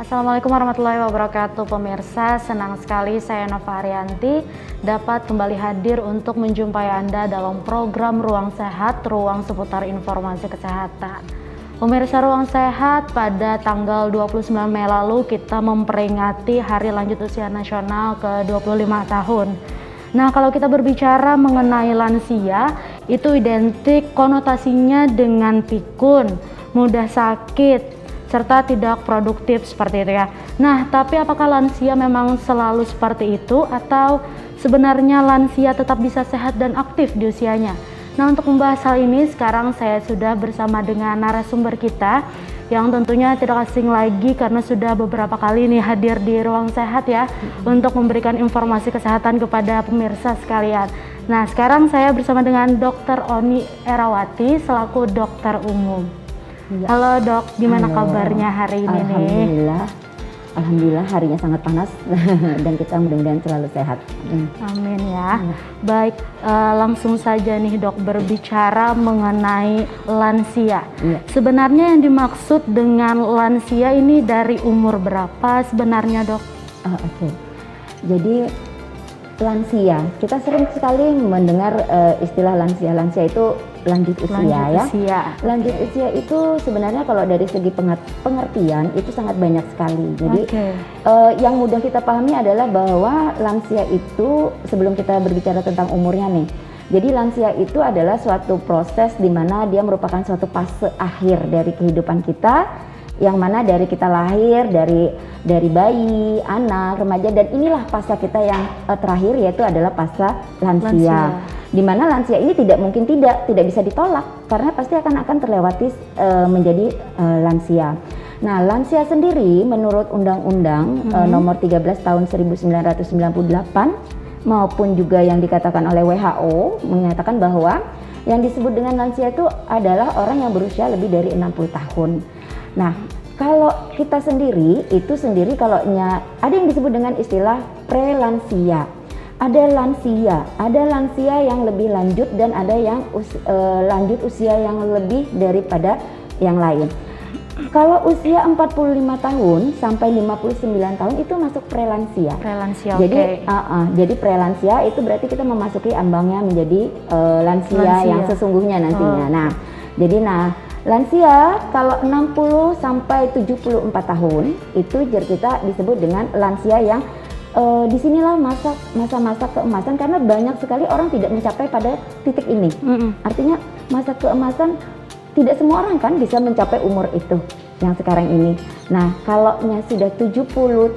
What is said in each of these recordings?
Assalamualaikum warahmatullahi wabarakatuh pemirsa, senang sekali saya Nova Arianti dapat kembali hadir untuk menjumpai Anda dalam program Ruang Sehat, ruang seputar informasi kesehatan. Pemirsa Ruang Sehat, pada tanggal 29 Mei lalu kita memperingati Hari Lanjut Usia Nasional ke-25 tahun. Nah, kalau kita berbicara mengenai lansia, itu identik konotasinya dengan pikun, mudah sakit, serta tidak produktif seperti itu ya. Nah, tapi apakah lansia memang selalu seperti itu atau sebenarnya lansia tetap bisa sehat dan aktif di usianya? Nah, untuk membahas hal ini sekarang saya sudah bersama dengan narasumber kita yang tentunya tidak asing lagi karena sudah beberapa kali nih hadir di Ruang Sehat ya untuk memberikan informasi kesehatan kepada pemirsa sekalian. Nah, sekarang saya bersama dengan Dr. Oni Erawati selaku dokter umum. Ya. Halo dok, gimana kabarnya hari ini nih? Alhamdulillah harinya sangat panas dan kita mudah-mudahan selalu sehat. Amin ya. Baik, langsung saja nih dok berbicara mengenai lansia. Ya. Sebenarnya yang dimaksud dengan lansia ini dari umur berapa sebenarnya dok? Oke. Jadi lansia, kita sering sekali mendengar istilah lansia. Lansia itu lanjut usia. Lanjut usia itu sebenarnya kalau dari segi pengertian itu sangat banyak sekali. Jadi yang mudah kita pahami adalah bahwa lansia itu, sebelum kita berbicara tentang umurnya nih, jadi lansia itu adalah suatu proses di mana dia merupakan suatu fase akhir dari kehidupan kita, yang mana dari kita lahir, dari bayi, anak, remaja, dan inilah fase kita yang terakhir, yaitu adalah fase lansia. Di mana lansia ini tidak mungkin tidak bisa ditolak karena pasti akan terlewati menjadi lansia. Nah, lansia sendiri menurut Undang-Undang nomor 13 tahun 1998 maupun juga yang dikatakan oleh WHO menyatakan bahwa yang disebut dengan lansia itu adalah orang yang berusia lebih dari 60 tahun. Nah, kalau kita sendiri kalau ada yang disebut dengan istilah prelansia. Ada lansia yang lebih lanjut dan ada yang lanjut usia yang lebih daripada yang lain. Kalau usia 45 tahun sampai 59 tahun itu masuk prelansia. Jadi, jadi prelansia itu berarti kita memasuki ambangnya menjadi lansia yang sesungguhnya nantinya. Nah, lansia kalau 60 sampai 74 tahun itu kita disebut dengan lansia yang disinilah masa-masa keemasan karena banyak sekali orang tidak mencapai pada titik ini. Artinya masa keemasan tidak semua orang kan bisa mencapai umur itu yang sekarang ini. Nah, kalau sudah 75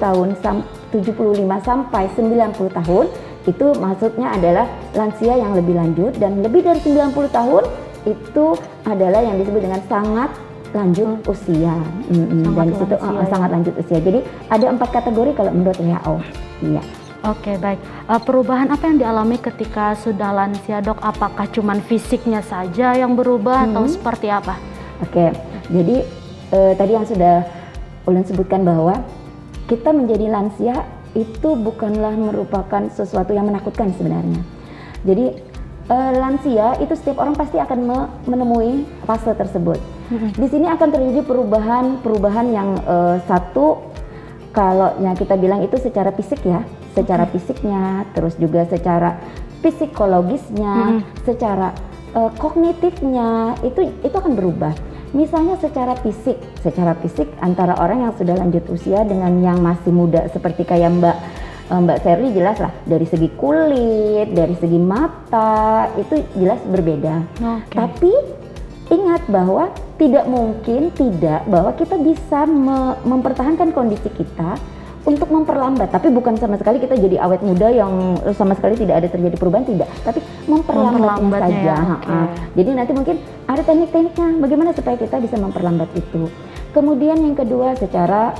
sampai 90 tahun itu maksudnya adalah lansia yang lebih lanjut, dan lebih dari 90 tahun itu adalah yang disebut dengan sangat lanjut usia. Dan di situ sangat lanjut usia. Jadi ada 4 kategori kalau menurut WHO. Iya. Oke, baik. Perubahan apa yang dialami ketika sudah lansia dok? Apakah cuman fisiknya saja yang berubah atau seperti apa? Oke, jadi tadi yang sudah Ulun sebutkan bahwa kita menjadi lansia itu bukanlah merupakan sesuatu yang menakutkan sebenarnya. Jadi lansia itu setiap orang pasti akan menemui fase tersebut. Di sini akan terjadi perubahan yang satu, kalau kita bilang itu secara fisik ya, secara fisiknya, terus juga secara psikologisnya, secara kognitifnya itu akan berubah. Misalnya secara fisik antara orang yang sudah lanjut usia dengan yang masih muda seperti kayak Mbak Sherly, jelas lah dari segi kulit, dari segi mata itu jelas berbeda. Tapi ingat bahwa tidak mungkin bahwa kita bisa mempertahankan kondisi kita untuk memperlambat, tapi bukan sama sekali kita jadi awet muda yang sama sekali tidak ada terjadi perubahan, tidak, tapi memperlambatnya saja. Jadi nanti mungkin ada teknik-tekniknya bagaimana supaya kita bisa memperlambat itu. Kemudian yang kedua secara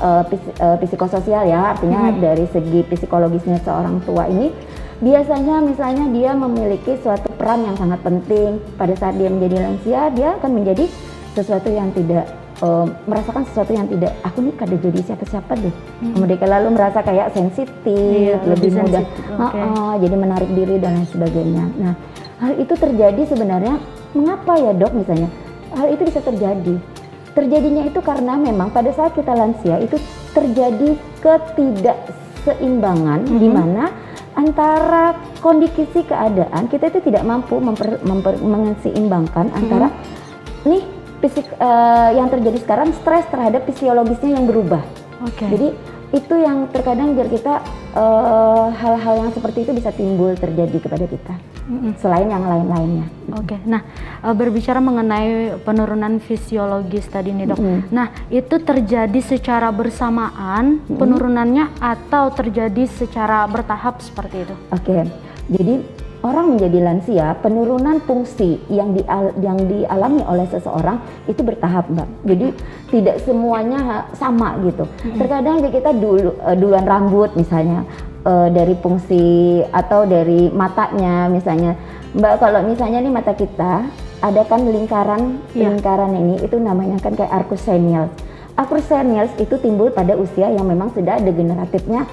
psikososial ya, artinya dari segi psikologisnya seorang tua ini biasanya misalnya dia memiliki suatu peran yang sangat penting pada saat dia menjadi lansia. Dia akan menjadi sesuatu yang tidak merasakan sesuatu yang tidak, aku nih kada jadi siapa-siapa deh. Mereka lalu merasa kayak sensitif, lebih mudah jadi menarik diri dan lain sebagainya. Nah, hal itu terjadi sebenarnya mengapa ya dok misalnya? Hal itu bisa terjadi Terjadinya itu karena memang pada saat kita lansia itu terjadi ketidakseimbangan di mana antara kondisi keadaan kita itu tidak mampu menseimbangkan antara nih yang terjadi sekarang, stres terhadap fisiologisnya yang berubah. Jadi itu yang terkadang biar kita hal-hal yang seperti itu bisa timbul terjadi kepada kita, selain yang lain-lainnya. Nah berbicara mengenai penurunan fisiologis tadi nih dok, nah itu terjadi secara bersamaan penurunannya atau terjadi secara bertahap seperti itu? Jadi orang menjadi lansia, penurunan fungsi yang dialami oleh seseorang itu bertahap, Mbak. Jadi tidak semuanya sama gitu. Terkadang kita duluan rambut misalnya, dari fungsi atau dari matanya misalnya. Mbak, kalau misalnya nih mata kita ada kan lingkaran ini itu namanya kan kayak arcus seniors. Arcus seniors itu timbul pada usia yang memang sudah degeneratifnya.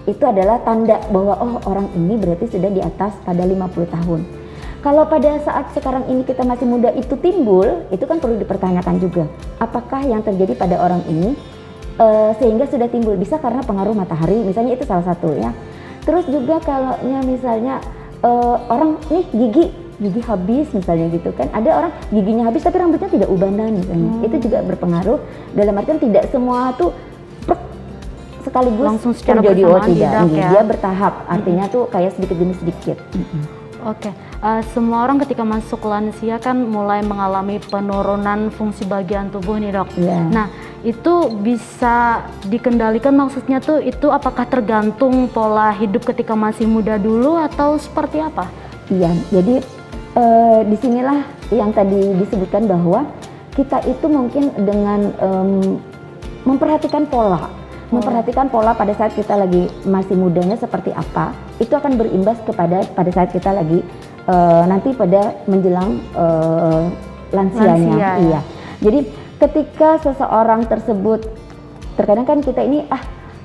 Itu adalah tanda bahwa orang ini berarti sudah di atas pada 50 tahun. Kalau pada saat sekarang ini kita masih muda itu timbul, itu kan perlu dipertanyakan juga. Apakah yang terjadi pada orang ini sehingga sudah timbul, bisa karena pengaruh matahari, misalnya itu salah satu ya. Terus juga kalau misalnya orang nih gigi habis misalnya gitu kan, ada orang giginya habis tapi rambutnya tidak ubanan misalnya, itu juga berpengaruh. Dalam artian tidak semua tuh sekaligus langsung secara terjadi, bersamaan tidak, dia bertahap, artinya tuh kayak sedikit demi sedikit. Semua orang ketika masuk lansia kan mulai mengalami penurunan fungsi bagian tubuh nih dok. Nah itu bisa dikendalikan, maksudnya tuh itu apakah tergantung pola hidup ketika masih muda dulu atau seperti apa? Jadi disinilah yang tadi disebutkan bahwa kita itu mungkin dengan memperhatikan pola pada saat kita lagi masih mudanya seperti apa, itu akan berimbas pada saat kita lagi nanti pada menjelang lansianya. Iya. Jadi ketika seseorang tersebut, terkadang kan kita ini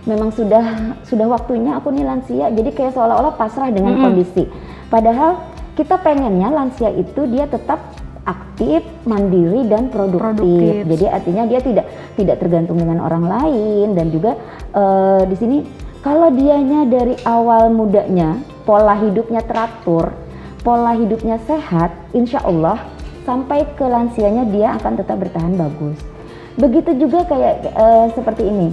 memang sudah waktunya aku nih lansia, jadi kayak seolah-olah pasrah dengan kondisi. Padahal kita pengennya lansia itu dia tetap aktif, mandiri dan produktif. Jadi artinya dia tidak tergantung dengan orang lain, dan juga di sini kalau dianya dari awal mudanya pola hidupnya teratur, pola hidupnya sehat, insya Allah sampai ke lansianya dia akan tetap bertahan bagus. Begitu juga kayak seperti ini.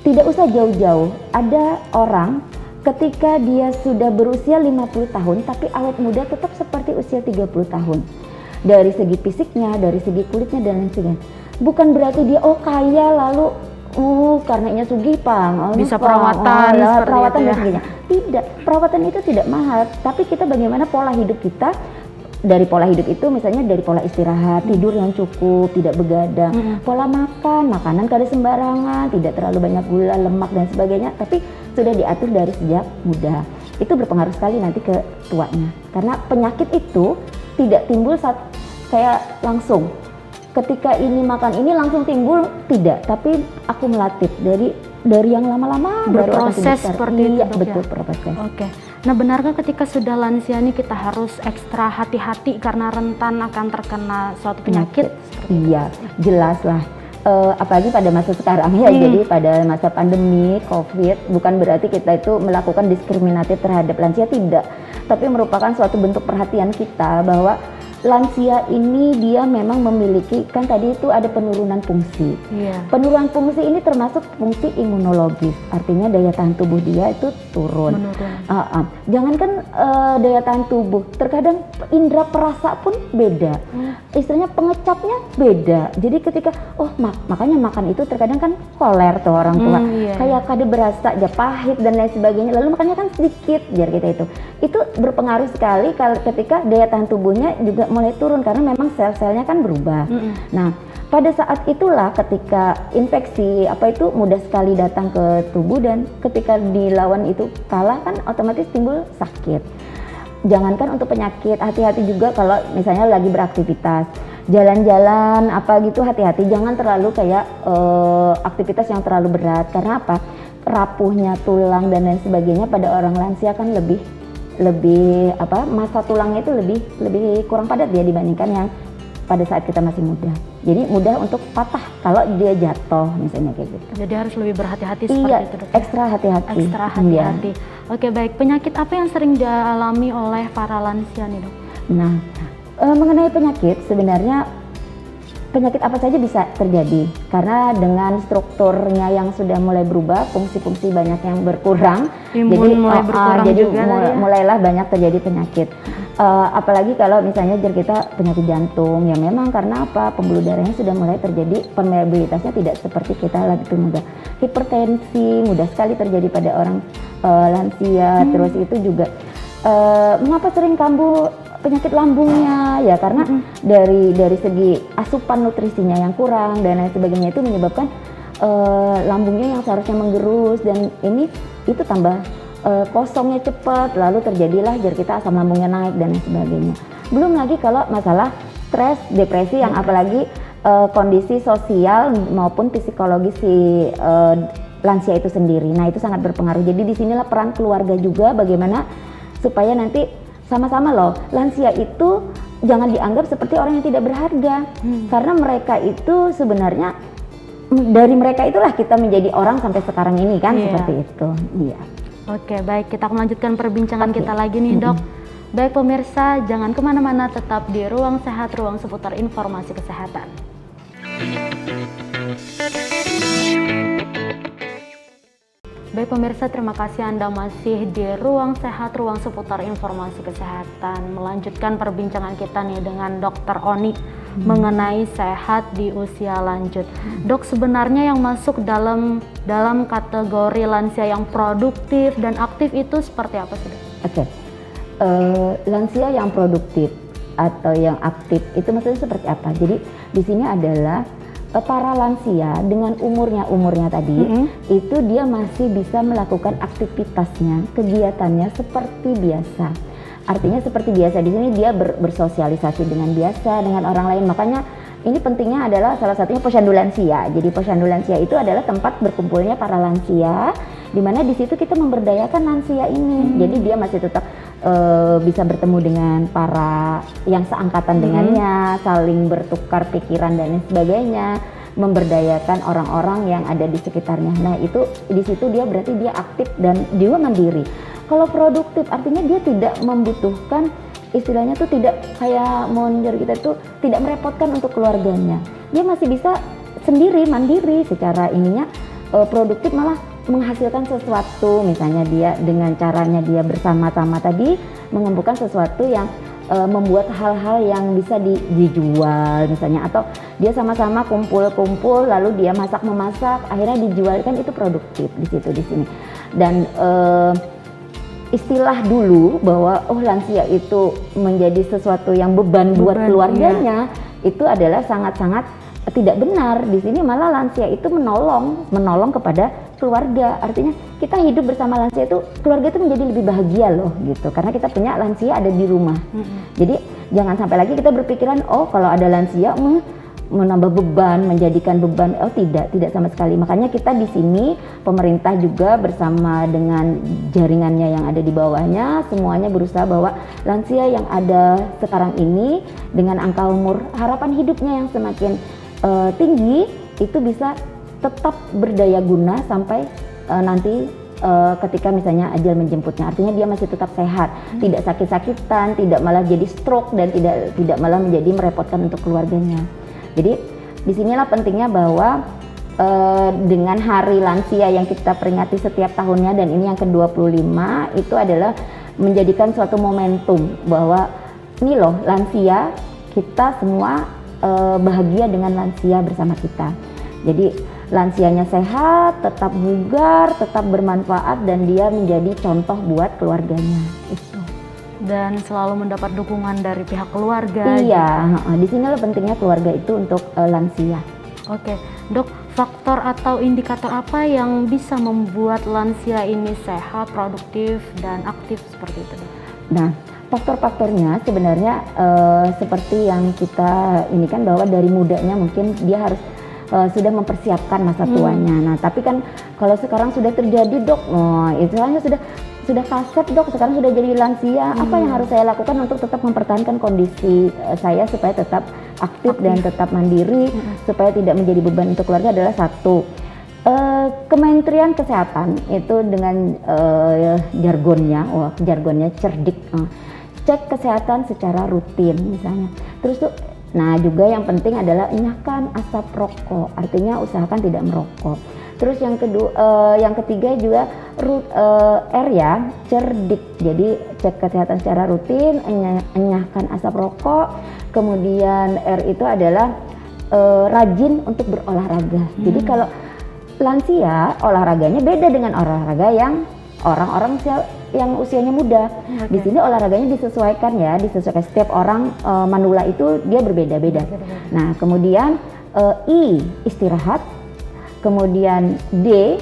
Tidak usah jauh-jauh, ada orang ketika dia sudah berusia 50 tahun tapi awet muda tetap seperti usia 30 tahun. Dari segi fisiknya, dari segi kulitnya dan lain sebagainya. Bukan berarti dia kaya lalu karenanya sugih bisa perawatan dan ya. sebagainya. Tidak, perawatan itu tidak mahal, tapi kita bagaimana pola hidup kita. Dari pola hidup itu misalnya dari pola istirahat, tidur yang cukup, tidak begadang, pola makan, makanan kada sembarangan, tidak terlalu banyak gula, lemak dan sebagainya, tapi sudah diatur dari sejak muda. Itu berpengaruh sekali nanti ke tuanya. Karena penyakit itu tidak timbul saat kayak langsung. Ketika ini makan ini langsung timbul, tidak, tapi akumulatif dari yang lama-lama berproses seperti itu. Betul, berproses. Nah benarkah ketika sudah lansia ini kita harus ekstra hati-hati karena rentan akan terkena suatu penyakit? Iya, jelas lah. Apalagi pada masa sekarang ya, jadi pada masa pandemi COVID, bukan berarti kita itu melakukan diskriminatif terhadap lansia, tidak, tapi merupakan suatu bentuk perhatian kita bahwa lansia ini dia memang memiliki, kan tadi itu ada penurunan fungsi. Penurunan fungsi ini termasuk fungsi imunologis, artinya daya tahan tubuh dia itu turun. Jangankan daya tahan tubuh, terkadang indera perasa pun beda. Istilahnya pengecapnya beda. Jadi ketika makanya makan itu terkadang kan koler tuh orang tua. Kayak kada berasa aja pahit dan lain sebagainya. Lalu makannya kan sedikit biar kita itu. Itu berpengaruh sekali kalau ketika daya tahan tubuhnya juga mulai turun karena memang sel-selnya kan berubah. Nah, pada saat itulah ketika infeksi itu mudah sekali datang ke tubuh, dan ketika dilawan itu kalah kan otomatis timbul sakit. Jangankan untuk penyakit, hati-hati juga kalau misalnya lagi beraktivitas, jalan-jalan gitu, hati-hati, jangan terlalu kayak aktivitas yang terlalu berat. Karena apa? Rapuhnya tulang dan lain sebagainya pada orang lansia kan lebih masa tulangnya itu lebih kurang padat ya dibandingkan yang pada saat kita masih muda. Jadi mudah untuk patah kalau dia jatuh misalnya kayak gitu. Jadi harus lebih berhati-hati Iya, seperti itu, Dok. ekstra hati-hati. Ekstra hati-hati. Oke, baik. Penyakit apa yang sering dialami oleh para lansia nih, Dok? Nah, mengenai penyakit sebenarnya penyakit apa saja bisa terjadi karena dengan strukturnya yang sudah mulai berubah, fungsi-fungsi banyak yang berkurang, Imun mulai berkurang jadi juga lah ya. mulailah banyak terjadi penyakit. Apalagi kalau misalnya kita penyakit jantung, ya memang karena apa? Pembuluh darahnya sudah mulai terjadi, permeabilitasnya tidak seperti kita lebih muda. Hipertensi mudah sekali terjadi pada orang lansia. Terus itu juga mengapa sering kambuh penyakit lambungnya, ya karena dari segi asupan nutrisinya yang kurang dan lain sebagainya, itu menyebabkan lambungnya yang seharusnya menggerus, dan itu tambah kosongnya cepat, lalu terjadilah kita asam lambungnya naik dan lain sebagainya. Belum lagi kalau masalah stres, depresi, yang apalagi kondisi sosial maupun psikologis si lansia itu sendiri. Nah, itu sangat berpengaruh. Jadi disinilah peran keluarga juga, bagaimana supaya nanti sama-sama loh, lansia itu jangan dianggap seperti orang yang tidak berharga, karena mereka itu sebenarnya dari mereka itulah kita menjadi orang sampai sekarang ini kan, seperti itu. Iya. Oke, baik, kita akan melanjutkan perbincangan kita lagi nih, Dok. Baik pemirsa, jangan kemana-mana, tetap di Ruang Sehat, ruang seputar informasi kesehatan. Baik pemirsa, terima kasih Anda masih di Ruang Sehat, ruang seputar informasi kesehatan. Melanjutkan perbincangan kita nih dengan Dr. Oni mengenai sehat di usia lanjut. Dok, sebenarnya yang masuk dalam kategori lansia yang produktif dan aktif itu seperti apa sih, Dok? Oke. Lansia yang produktif atau yang aktif itu maksudnya seperti apa? Jadi di sini adalah para lansia dengan umurnya tadi, itu dia masih bisa melakukan aktivitasnya, kegiatannya seperti biasa. Artinya seperti biasa di sini dia bersosialisasi dengan biasa dengan orang lain. Makanya ini pentingnya adalah salah satunya posyandu lansia. Jadi posyandu lansia itu adalah tempat berkumpulnya para lansia, di mana di situ kita memberdayakan lansia ini. Jadi dia masih tetap bisa bertemu dengan para yang seangkatan dengannya, saling bertukar pikiran dan lain sebagainya, memberdayakan orang-orang yang ada di sekitarnya. Nah, itu di situ dia berarti dia aktif dan jiwa mandiri. Kalau produktif artinya dia tidak membutuhkan, istilahnya tuh tidak kayak monjer kita tuh tidak merepotkan untuk keluarganya. Dia masih bisa sendiri mandiri secara ininya, produktif malah menghasilkan sesuatu, misalnya dia dengan caranya dia bersama-sama tadi mengumpulkan sesuatu yang membuat hal-hal yang bisa dijual misalnya, atau dia sama-sama kumpul-kumpul lalu dia masak-memasak akhirnya dijual, kan itu produktif di sini. Dan istilah dulu bahwa lansia itu menjadi sesuatu yang beban buat keluarganya, itu adalah sangat-sangat tidak benar. Di sini malah lansia itu menolong kepada keluarga. Artinya kita hidup bersama lansia itu, keluarga itu menjadi lebih bahagia loh gitu, karena kita punya lansia ada di rumah. Jadi jangan sampai lagi kita berpikiran kalau ada lansia menambah beban, menjadikan beban. Tidak sama sekali. Makanya kita di sini pemerintah juga bersama dengan jaringannya yang ada di bawahnya, semuanya berusaha bahwa lansia yang ada sekarang ini dengan angka umur harapan hidupnya yang semakin tinggi itu bisa tetap berdaya guna sampai nanti ketika misalnya ajal menjemputnya. Artinya dia masih tetap sehat, tidak sakit-sakitan, tidak malah jadi stroke, dan tidak malah menjadi merepotkan untuk keluarganya. Jadi disinilah pentingnya bahwa dengan hari lansia yang kita peringati setiap tahunnya, dan ini yang ke-25, itu adalah menjadikan suatu momentum bahwa ini loh lansia, kita semua bahagia dengan lansia bersama kita. Jadi lansianya sehat, tetap bugar, tetap bermanfaat, dan dia menjadi contoh buat keluarganya itu. Dan selalu mendapat dukungan dari pihak keluarga. Iya, di sinilah pentingnya keluarga itu untuk lansia. Oke, Dok, faktor atau indikator apa yang bisa membuat lansia ini sehat, produktif, dan aktif seperti itu, Dok? Nah, faktor-faktornya sebenarnya seperti yang kita ini kan, bahwa dari mudanya mungkin dia harus sudah mempersiapkan masa tuanya. Nah, tapi kan kalau sekarang sudah terjadi, Dok, istilahnya sudah sudah kaset dok, sekarang sudah jadi lansia, apa yang harus saya lakukan untuk tetap mempertahankan kondisi saya supaya tetap aktif dan tetap mandiri, supaya tidak menjadi beban untuk keluarga adalah satu. Kementerian Kesehatan itu dengan jargonnya cerdik, cek kesehatan secara rutin misalnya. Terus tuh, nah juga yang penting adalah enyahkan asap rokok, artinya usahakan tidak merokok. Terus yang kedua, yang ketiga juga R ya, cerdik. Jadi cek kesehatan secara rutin, enyahkan asap rokok. Kemudian R itu adalah rajin untuk berolahraga. Jadi kalau lansia olahraganya beda dengan olahraga yang orang-orang yang usianya muda. Di sini olahraganya disesuaikan ya, disesuaikan setiap orang. Manula itu dia berbeda-beda. Nah kemudian I istirahat. Kemudian D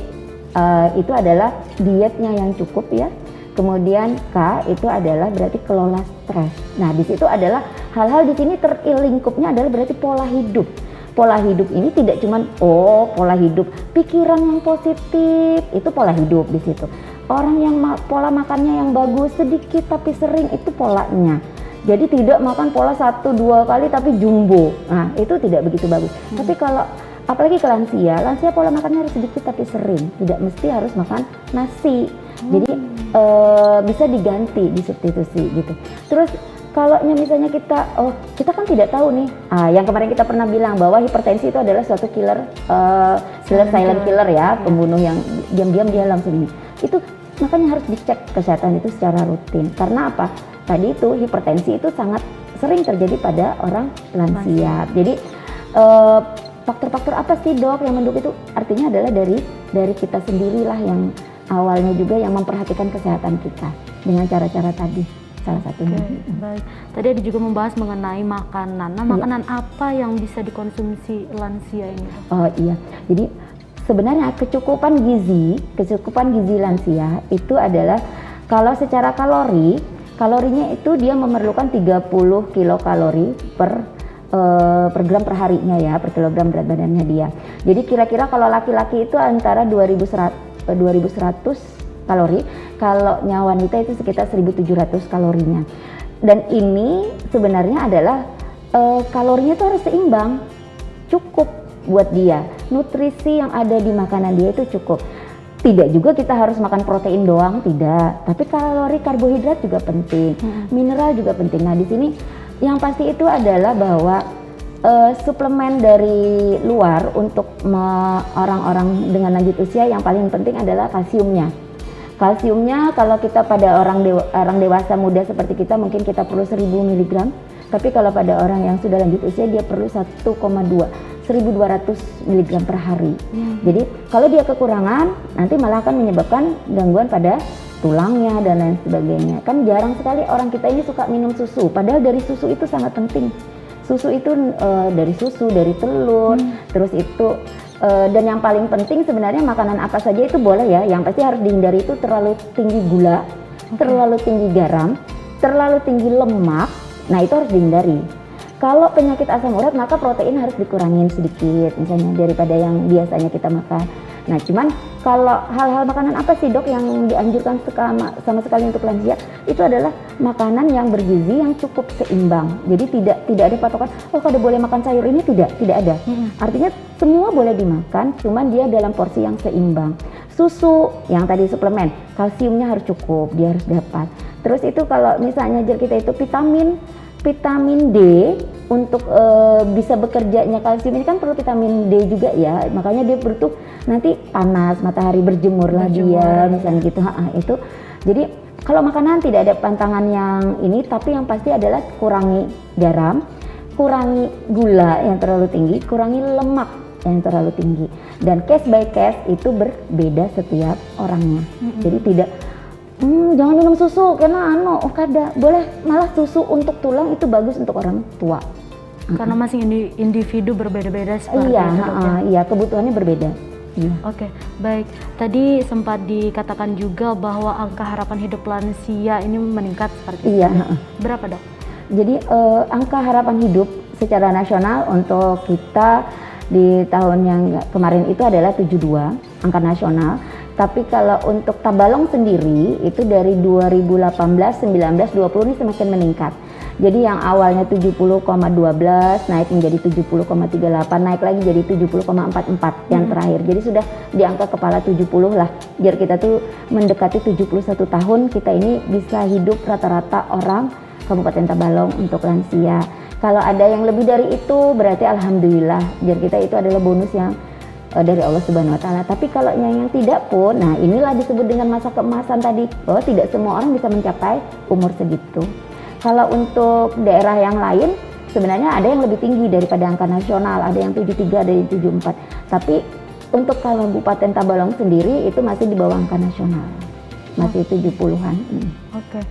itu adalah dietnya yang cukup ya. Kemudian K itu adalah berarti kelola stres. Nah di situ adalah hal-hal di sini terlingkupnya adalah berarti pola hidup. Pola hidup ini tidak cuman pola hidup, pikiran yang positif itu pola hidup di situ. Orang yang pola makannya yang bagus, sedikit tapi sering, itu polanya. Jadi tidak makan pola 1-2 kali tapi jumbo. Nah itu tidak begitu bagus. Tapi kalau apalagi ke lansia pola makannya harus sedikit tapi sering, tidak mesti harus makan nasi. Jadi bisa diganti, disubstitusi gitu. Terus kalau misalnya kita kan tidak tahu nih, yang kemarin kita pernah bilang bahwa hipertensi itu adalah suatu killer, silent killer ya, pembunuh yang diam-diam dia langsung ini. Itu makanya harus dicek kesehatan itu secara rutin. Karena apa? Tadi itu hipertensi itu sangat sering terjadi pada orang lansia. Jadi faktor-faktor apa sih dok yang mendukung itu? Artinya adalah dari kita sendirilah yang awalnya juga yang memperhatikan kesehatan kita dengan cara-cara tadi, salah satunya. Baik. Tadi ada juga membahas mengenai makanan. Nah, makanan apa yang bisa dikonsumsi lansia ini? Oh iya, jadi sebenarnya kecukupan gizi lansia itu adalah kalau secara kalorinya itu dia memerlukan 30 kilokalori per gram per harinya ya, per kilogram berat badannya dia. Jadi kira-kira kalau laki-laki itu antara 2100 kalori, kalau wanita itu sekitar 1700 kalorinya. Dan ini sebenarnya adalah kalorinya itu harus seimbang, cukup buat dia. Nutrisi yang ada di makanan dia itu cukup. Tidak juga kita harus makan protein doang, tidak. Tapi karbohidrat juga penting, mineral juga penting. Nah di sini yang pasti itu adalah bahwa suplemen dari luar untuk orang-orang dengan lanjut usia yang paling penting adalah kalsiumnya. Kalsiumnya kalau kita pada orang dewasa muda seperti kita mungkin kita perlu 1000 mg, tapi kalau pada orang yang sudah lanjut usia dia perlu 1,2 1200 mg per hari. Jadi kalau dia kekurangan nanti malah akan menyebabkan gangguan pada tulangnya dan lain sebagainya. Kan jarang sekali orang kita ini suka minum susu, padahal dari susu itu sangat penting. Susu itu dari telur, terus itu dan yang paling penting sebenarnya makanan apa saja itu boleh ya, yang pasti harus dihindari itu terlalu tinggi gula, terlalu tinggi garam, terlalu tinggi lemak. Nah itu harus dihindari. Kalau penyakit asam urat maka protein harus dikurangin sedikit misalnya daripada yang biasanya kita makan. Nah cuman kalau hal-hal makanan apa sih dok yang dianjurkan sama sekali untuk lansia, itu adalah makanan yang bergizi yang cukup seimbang. Jadi tidak ada patokan, kalau boleh makan sayur ini, tidak ada. Artinya semua boleh dimakan, cuman dia dalam porsi yang seimbang. Susu yang tadi suplemen, kalsiumnya harus cukup, dia harus dapat. Terus itu kalau misalnya kita itu vitamin D untuk bisa bekerjanya kalsium ini kan perlu vitamin D juga ya, makanya dia butuh nanti panas, matahari, berjemur lah dia misalnya gitu. Itu jadi kalau makanan tidak ada pantangan yang ini, tapi yang pasti adalah kurangi garam, kurangi gula yang terlalu tinggi, kurangi lemak yang terlalu tinggi, dan case by case itu berbeda setiap orangnya. Jadi tidak jangan minum susu karena kada boleh, malah susu untuk tulang itu bagus untuk orang tua. Karena masing individu berbeda-beda seperti itu. Iya, kebutuhannya berbeda. Oke, baik. Tadi sempat dikatakan juga bahwa angka harapan hidup lansia ini meningkat seperti itu. Berapa dok? Jadi angka harapan hidup secara nasional untuk kita di tahun yang kemarin itu adalah 72 angka nasional. Tapi kalau untuk Tabalong sendiri itu dari 2018, 19, 20 ini semakin meningkat. Jadi yang awalnya 70,12 naik menjadi 70,38, naik lagi jadi 70,44 yang terakhir. Jadi sudah di angka kepala 70 lah. Biar kita tuh mendekati 71 tahun, kita ini bisa hidup rata-rata orang Kabupaten Tabalong untuk lansia. Kalau ada yang lebih dari itu berarti alhamdulillah. Biar kita itu adalah bonus yang dari Allah Subhanahu wa taala. Tapi kalau yang tidak pun, nah inilah disebut dengan masa keemasan tadi, bahwa tidak semua orang bisa mencapai umur segitu. Kalau untuk daerah yang lain sebenarnya ada yang lebih tinggi daripada angka nasional, ada yang 73, ada yang 74. Tapi untuk Kabupaten Tabalong sendiri itu masih di bawah angka nasional. Masih 70-an. Oke.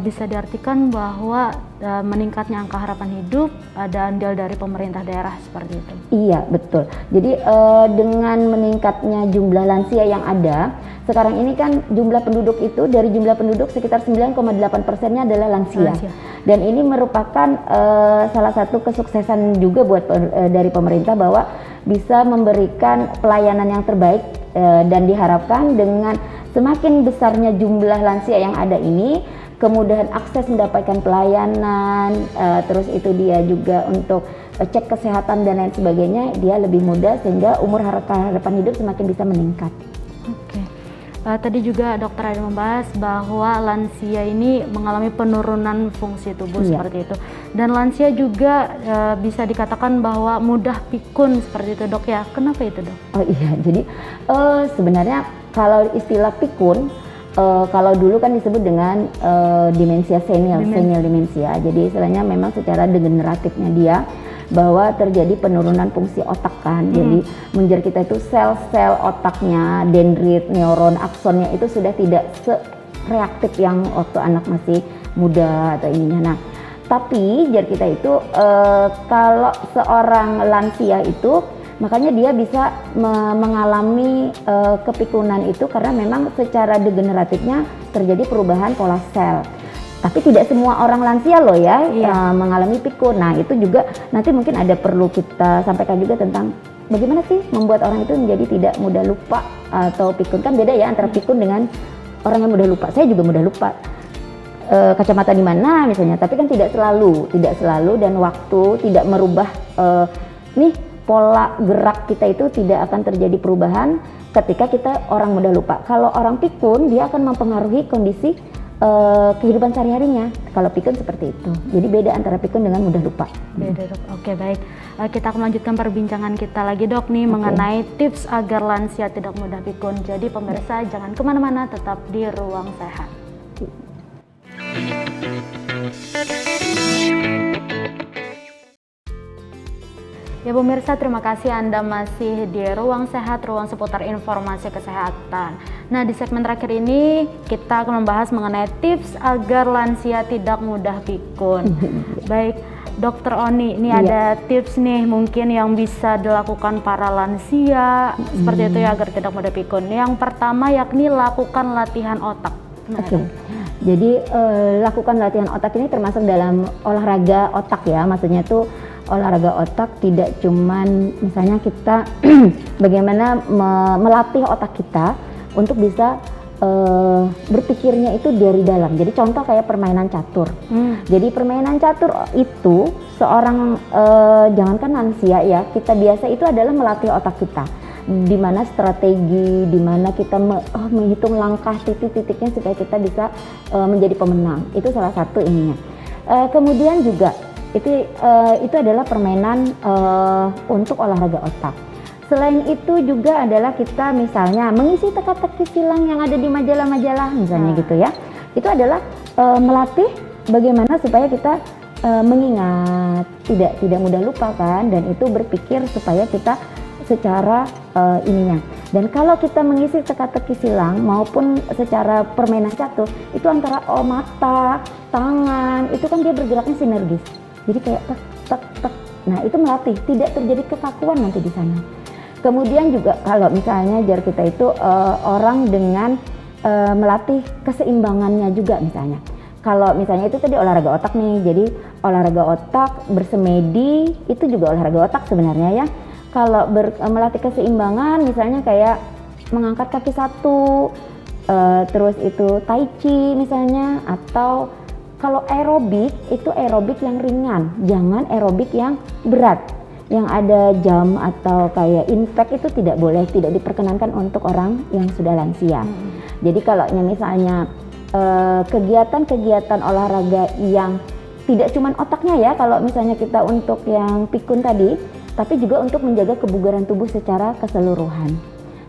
Bisa diartikan bahwa meningkatnya angka harapan hidup ada andil dari pemerintah daerah seperti itu. Iya, betul. Jadi dengan meningkatnya jumlah lansia yang ada, sekarang ini kan jumlah penduduk itu dari jumlah penduduk sekitar 9,8%-nya adalah lansia. Dan ini merupakan salah satu kesuksesan juga buat dari pemerintah bahwa bisa memberikan pelayanan yang terbaik dan diharapkan dengan semakin besarnya jumlah lansia yang ada ini, kemudahan akses mendapatkan pelayanan, terus itu dia juga untuk cek kesehatan dan lain sebagainya, dia lebih mudah sehingga umur harapan hidup semakin bisa meningkat. Oke. Tadi juga dokter ada membahas bahwa lansia ini mengalami penurunan fungsi tubuh seperti itu. Dan lansia juga bisa dikatakan bahwa mudah pikun seperti itu, Dok ya. Kenapa itu, Dok? Oh iya, jadi sebenarnya kalau istilah pikun, kalau dulu kan disebut dengan demensia senil demensia. Jadi istilahnya memang secara degeneratifnya dia bahwa terjadi penurunan fungsi otak kan. Jadi menjadi kita itu sel-sel otaknya, dendrit, neuron, aksonnya itu sudah tidak sereaktif yang waktu anak masih muda atau ininya. Nah, tapi jadi kita itu kalau seorang lansia itu makanya dia bisa mengalami kepikunan itu karena memang secara degeneratifnya terjadi perubahan pola sel. Tapi tidak semua orang lansia loh ya mengalami pikun. Nah itu juga nanti mungkin ada perlu kita sampaikan juga tentang bagaimana sih membuat orang itu menjadi tidak mudah lupa atau pikun. Kan beda ya antara pikun dengan orang yang mudah lupa. Saya juga mudah lupa kacamata di mana misalnya. Tapi kan tidak selalu dan waktu tidak merubah pola gerak kita itu tidak akan terjadi perubahan ketika kita orang mudah lupa. Kalau orang pikun dia akan mempengaruhi kondisi kehidupan sehari-harinya. Kalau pikun seperti itu. Jadi beda antara pikun dengan mudah lupa. Beda, Dok. Oke, baik. Kita akan melanjutkan perbincangan kita lagi, Dok, nih mengenai tips agar lansia tidak mudah pikun. Jadi pemirsa jangan kemana-mana, tetap di Ruang Sehat. Ya pemirsa, terima kasih Anda masih di Ruang Sehat, ruang seputar informasi kesehatan. Nah, di segmen terakhir ini kita akan membahas mengenai tips agar lansia tidak mudah pikun. Baik, Dokter Oni, ini ada tips nih mungkin yang bisa dilakukan para lansia seperti itu ya agar tidak mudah pikun. Yang pertama yakni lakukan latihan otak. Jadi lakukan latihan otak ini termasuk dalam olahraga otak ya, maksudnya tuh olahraga otak tidak cuman misalnya kita bagaimana melatih otak kita untuk bisa berpikirnya itu dari dalam. Jadi contoh kayak permainan catur. Jadi permainan catur itu seorang jangankan lansia ya, kita biasa itu adalah melatih otak kita. Di mana strategi, di mana kita menghitung langkah titik-titiknya supaya kita bisa menjadi pemenang. Itu salah satu ininya. Kemudian juga itu adalah permainan untuk olahraga otak. Selain itu juga adalah kita misalnya mengisi teka-teki silang yang ada di majalah-majalah misalnya gitu ya. Itu adalah melatih bagaimana supaya kita mengingat, tidak mudah lupa kan, dan itu berpikir supaya kita secara ininya. Dan kalau kita mengisi teka-teki silang maupun secara permainan catur, itu antara mata, tangan, itu kan dia bergeraknya sinergis. Jadi kayak tek tek tek. Nah, itu melatih, tidak terjadi kekakuan nanti di sana. Kemudian juga kalau misalnya kita itu orang dengan melatih keseimbangannya juga misalnya. Kalau misalnya itu tadi olahraga otak nih, jadi olahraga otak bersemedi itu juga olahraga otak sebenarnya ya. Kalau melatih keseimbangan misalnya kayak mengangkat kaki satu, terus itu tai chi misalnya, atau kalau aerobik itu aerobik yang ringan, jangan aerobik yang berat, yang ada jam atau kayak impact itu tidak boleh, tidak diperkenankan untuk orang yang sudah lansia. Jadi kalau misalnya kegiatan-kegiatan olahraga yang tidak cuma otaknya ya, kalau misalnya kita untuk yang pikun tadi, tapi juga untuk menjaga kebugaran tubuh secara keseluruhan.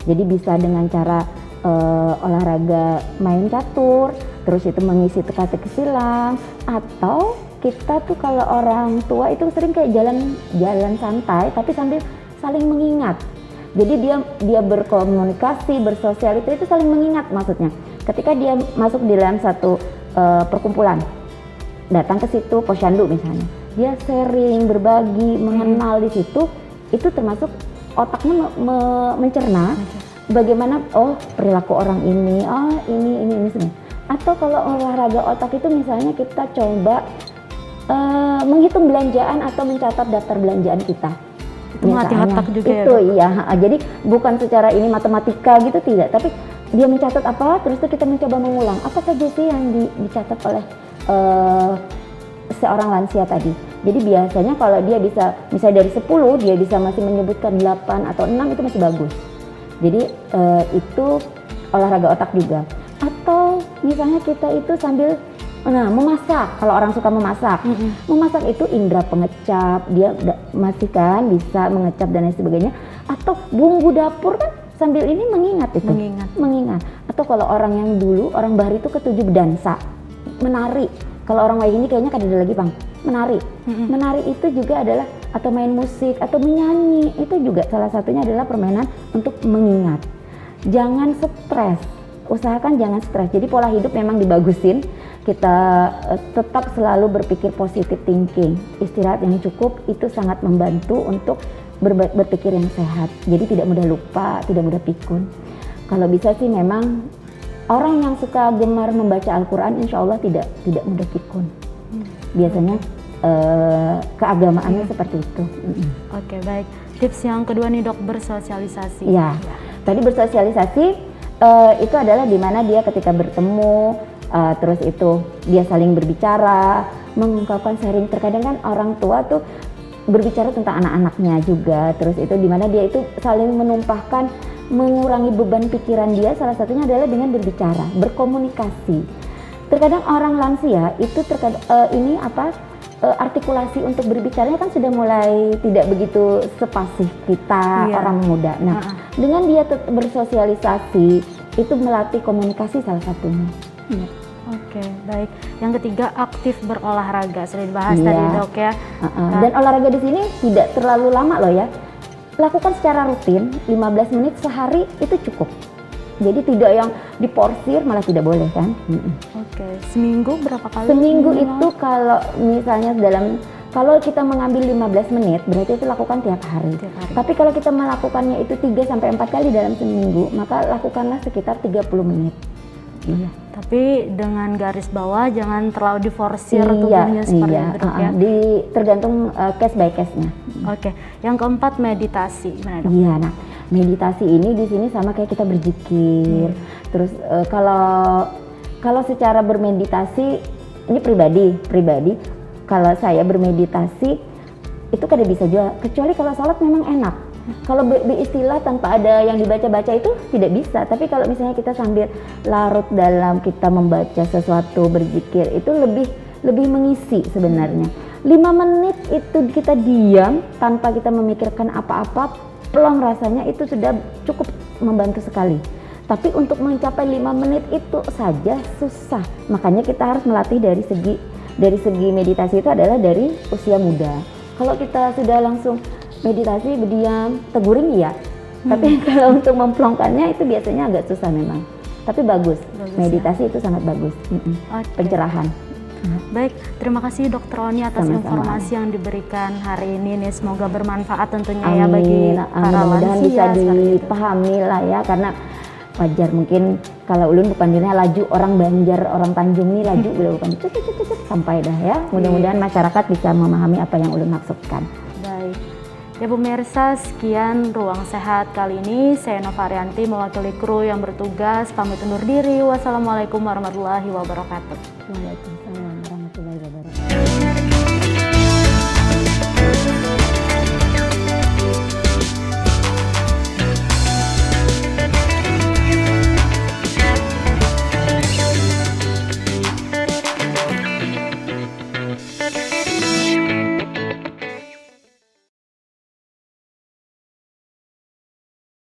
Jadi bisa dengan cara olahraga main catur, terus itu mengisi teka-teki silang, atau kita tuh kalau orang tua itu sering kayak jalan santai tapi sambil saling mengingat. Jadi dia berkomunikasi, bersosial itu saling mengingat maksudnya. Ketika dia masuk di dalam satu perkumpulan, datang ke situ posyandu misalnya, dia sharing, berbagi, mengenal di situ, itu termasuk otaknya mencerna bagaimana perilaku orang ini, ini semua. Atau kalau olahraga otak itu misalnya kita coba menghitung belanjaan atau mencatat daftar belanjaan kita. Itu melatih otak juga itu ya? Iya, jadi bukan secara ini matematika gitu tidak, tapi dia mencatat apa, terus itu kita mencoba mengulang apa saja sih yang dicatat oleh seorang lansia tadi. Jadi biasanya kalau dia bisa, misalnya dari 10 dia bisa masih menyebutkan 8 atau 6, itu masih bagus. Jadi itu olahraga otak juga. Atau misalnya kita itu sambil memasak, kalau orang suka memasak. Memasak itu indera pengecap, dia masih kan bisa mengecap dan lain sebagainya. Atau bumbu dapur kan sambil ini mengingat itu. Mengingat. Atau kalau orang yang dulu, orang Bahari itu ketujuh berdansa, menari. Kalau orang lain ini kayaknya kada ada lagi Bang, menari. Menari itu juga adalah, atau main musik, atau menyanyi, itu juga salah satunya adalah permainan untuk mengingat. Jangan stres, usahakan jangan stres. Jadi pola hidup memang dibagusin, kita tetap selalu berpikir positive thinking. Istirahat yang cukup itu sangat membantu untuk berpikir yang sehat. Jadi tidak mudah lupa, tidak mudah pikun. Kalau bisa sih memang orang yang suka gemar membaca Al-Quran insya Allah tidak mudah pikun. Biasanya keagamaannya seperti itu. Oke, baik. Tips yang kedua nih Dok, bersosialisasi. Ya, tadi bersosialisasi itu adalah dimana dia ketika bertemu, terus itu dia saling berbicara, mengungkapkan sharing. Terkadang kan orang tua tuh berbicara tentang anak-anaknya juga, terus itu dimana dia itu saling menumpahkan, mengurangi beban pikiran dia. Salah satunya adalah dengan berbicara, berkomunikasi. Terkadang orang lansia itu artikulasi untuk berbicaranya kan sudah mulai tidak begitu sepasif kita orang muda. Nah, dengan dia bersosialisasi itu melatih komunikasi salah satunya. Oke, baik. Yang ketiga, aktif berolahraga. Sudah dibahas tadi Dok ya. Dan olahraga di sini tidak terlalu lama loh ya. Lakukan secara rutin, 15 menit sehari itu cukup. Jadi tidak yang diporsir, malah tidak boleh kan. Oke, seminggu berapa kali? Seminggu itu kalau misalnya kalau kita mengambil 15 menit, berarti itu lakukan tiap hari. Tapi kalau kita melakukannya itu 3-4 kali dalam seminggu, maka lakukanlah sekitar 30 menit. Iya. Tapi dengan garis bawah jangan terlalu diforsir tubuhnya seperti itu Dok ya. Tergantung case by case-nya. Oke, yang keempat meditasi. Gimana Dok? Iya, nah meditasi ini di sini sama kayak kita berzikir. Terus kalau secara bermeditasi, ini pribadi, kalau saya bermeditasi itu kada bisa juga, kecuali kalau sholat memang enak. Kalau beristilah tanpa ada yang dibaca-baca itu tidak bisa. Tapi kalau misalnya kita sambil larut dalam kita membaca sesuatu, berzikir, itu lebih mengisi sebenarnya. 5 menit itu kita diam tanpa kita memikirkan apa-apa, plong rasanya itu sudah cukup membantu sekali. Tapi untuk mencapai 5 menit itu saja susah. Makanya kita harus melatih dari segi meditasi itu adalah dari usia muda. Kalau kita sudah langsung meditasi berdiam, teguring iya. Tapi kalau untuk memplongkannya itu biasanya agak susah memang. Tapi bagus meditasi itu sangat bagus. Pencerahan. Baik, terima kasih Dr. Oni atas Sama-sama. informasi yang diberikan hari ini nih. Semoga bermanfaat tentunya ya Amin. bagi para Mudah-mudahan lansia bisa seperti itu. dipahami lah ya, karena wajar mungkin kalau ulun bukannya laju, orang Banjar, orang Tanjung nih laju bukan cepet sampai dah ya. Mudah-mudahan masyarakat bisa memahami apa yang ulun maksudkan. Baik. Ya pemirsa, sekian Ruang Sehat kali ini. Saya Nova Arianti mewakili kru yang bertugas pamit undur diri. Wassalamualaikum warahmatullahi wabarakatuh. Waalaikumsalam warahmatullahi wabarakatuh.